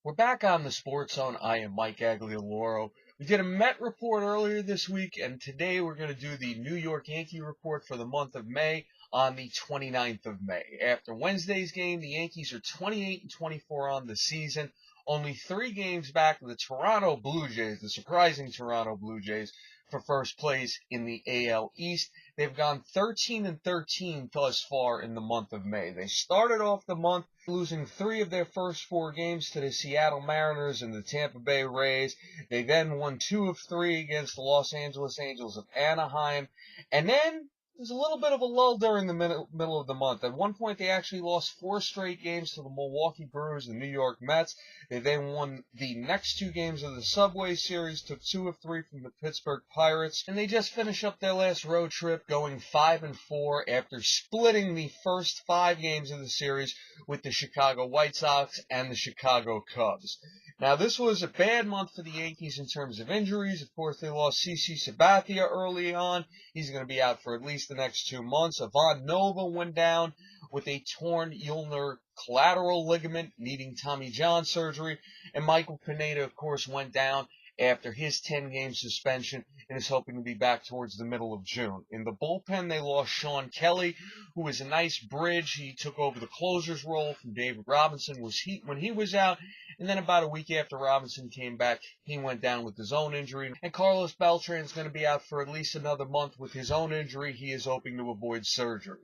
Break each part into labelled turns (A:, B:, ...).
A: We're back on the Sports Zone. I am Mike Aglialoro. We did a Met report earlier this week, and today we're going to do the New York Yankee report for the month of May on the 29th of May. After Wednesday's game, the Yankees are 28-24 on the season, only 3 games back of the Toronto Blue Jays, the surprising Toronto Blue Jays, for first place in the AL East. They've gone 13-13 thus far in the month of May. They started off the month losing 3 of their first 4 games to the Seattle Mariners and the Tampa Bay Rays. They then won 2 of 3 against the Los Angeles Angels of Anaheim. And then there's a little bit of a lull during the middle of the month. At one point, they actually lost 4 straight games to the Milwaukee Brewers and New York Mets. They then won the next 2 games of the Subway Series, took 2 of 3 from the Pittsburgh Pirates, and they just finished up their last road trip going 5-4 after splitting the first 5 games of the series with the Chicago White Sox and the Chicago Cubs. Now, this was a bad month for the Yankees in terms of injuries. Of course, they lost CC Sabathia early on. He's going to be out for at least the next 2 months. Ivan Nova went down with a torn ulnar collateral ligament, needing Tommy John surgery. And Michael Pineda, of course, went down after his 10-game suspension and is hoping to be back towards the middle of June. In the bullpen, they lost Sean Kelly, who was a nice bridge. He took over the closer's role from David Robinson when he was out. And then about a week after Robinson came back, he went down with his own injury. And Carlos Beltran is going to be out for at least another month with his own injury. He is hoping to avoid surgery.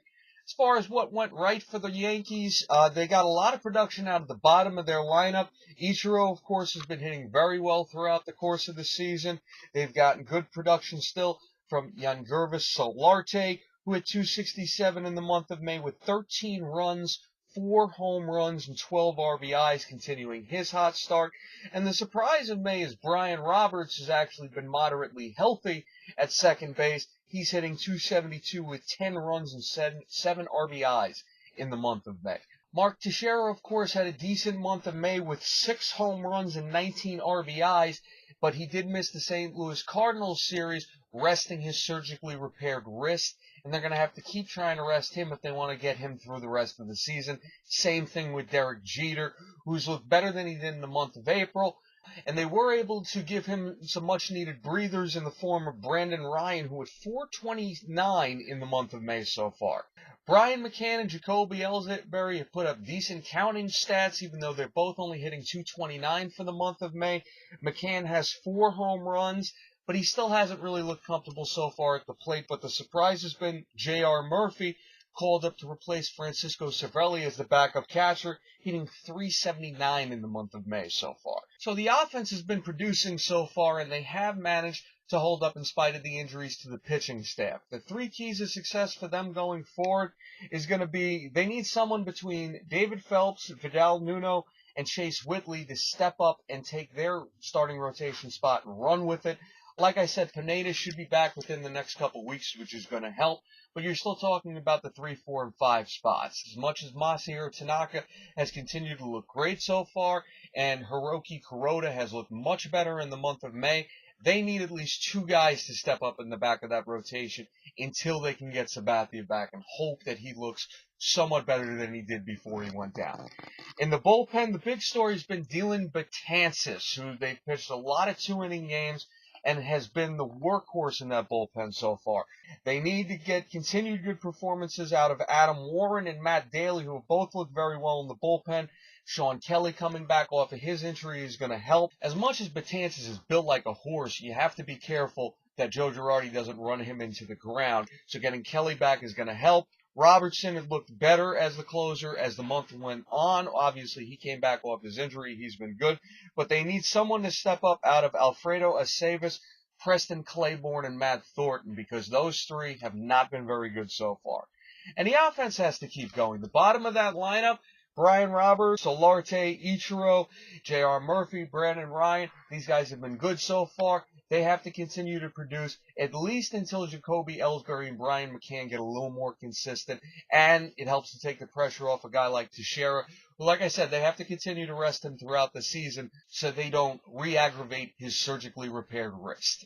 A: As far as what went right for the Yankees, they got a lot of production out of the bottom of their lineup. Ichiro, of course, has been hitting very well throughout the course of the season. They've gotten good production still from Yangervis Solarte, who had .267 in the month of May with 13 runs, 4 home runs, and 12 RBIs, continuing his hot start. And the surprise of May is Brian Roberts has actually been moderately healthy at second base. He's hitting .272 with 10 runs and 7 RBIs in the month of May. Mark Teixeira, of course, had a decent month of May with 6 home runs and 19 RBIs, but he did miss the St. Louis Cardinals series, resting his surgically repaired wrist, and they're going to have to keep trying to rest him if they want to get him through the rest of the season. Same thing with Derek Jeter, who's looked better than he did in the month of April. And they were able to give him some much-needed breathers in the form of Brandon Ryan, who had .429 in the month of May so far. Brian McCann and Jacoby Ellsbury have put up decent counting stats, even though they're both only hitting .229 for the month of May. McCann has 4 home runs, but he still hasn't really looked comfortable so far at the plate. But the surprise has been J.R. Murphy, called up to replace Francisco Cervelli as the backup catcher, hitting .379 in the month of May so far. So the offense has been producing so far, and they have managed to hold up in spite of the injuries to the pitching staff. The 3 keys of success for them going forward is going to be they need someone between David Phelps, Vidal Nuno, and Chase Whitley to step up and take their starting rotation spot and run with it. Like I said, Pineda should be back within the next couple weeks, which is going to help. But you're still talking about the 3, 4, and 5 spots. As much as Masahiro Tanaka has continued to look great so far, and Hiroki Kuroda has looked much better in the month of May, they need at least 2 guys to step up in the back of that rotation until they can get Sabathia back and hope that he looks somewhat better than he did before he went down. In the bullpen, the big story has been Dylan Betances, who they've pitched a lot of 2-inning games and has been the workhorse in that bullpen so far. They need to get continued good performances out of Adam Warren and Matt Daly, who have both looked very well in the bullpen. Sean Kelly coming back off of his injury is going to help. As much as Betances is built like a horse, you have to be careful that Joe Girardi doesn't run him into the ground. So getting Kelly back is going to help. Robertson had looked better as the closer as the month went on. Obviously, he came back off his injury. He's been good. But they need someone to step up out of Alfredo Aceves, Preston Claiborne, and Matt Thornton, because those 3 have not been very good so far. And the offense has to keep going. The bottom of that lineup, Brian Roberts, Solarte, Ichiro, J.R. Murphy, Brandon Ryan, these guys have been good so far. They have to continue to produce at least until Jacoby Ellsbury and Brian McCann get a little more consistent, and it helps to take the pressure off a guy like Teixeira, who, like I said, they have to continue to rest him throughout the season so they don't re-aggravate his surgically repaired wrist.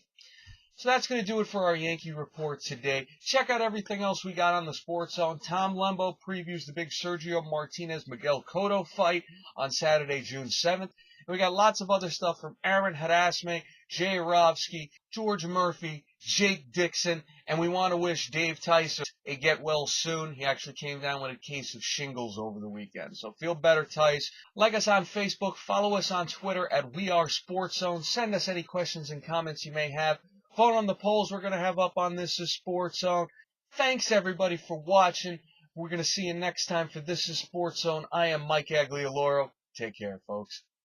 A: So that's going to do it for our Yankee report today. Check out everything else we got on the Sports Zone. Tom Lembo previews the big Sergio Martinez-Miguel Cotto fight on Saturday, June 7th. And we got lots of other stuff from Aaron Hadasme, Jay Rovsky, George Murphy, Jake Dixon, and we want to wish Dave Tyson a get well soon. He actually came down with a case of shingles over the weekend. So feel better, Tice. Like us on Facebook, follow us on Twitter at We Are Sports Zone. Send us any questions and comments you may have. Vote on the polls we're going to have up on This Is Sports Zone. Thanks everybody for watching. We're going to see you next time for This Is Sports Zone. I am Mike Aglialoro. Take care, folks.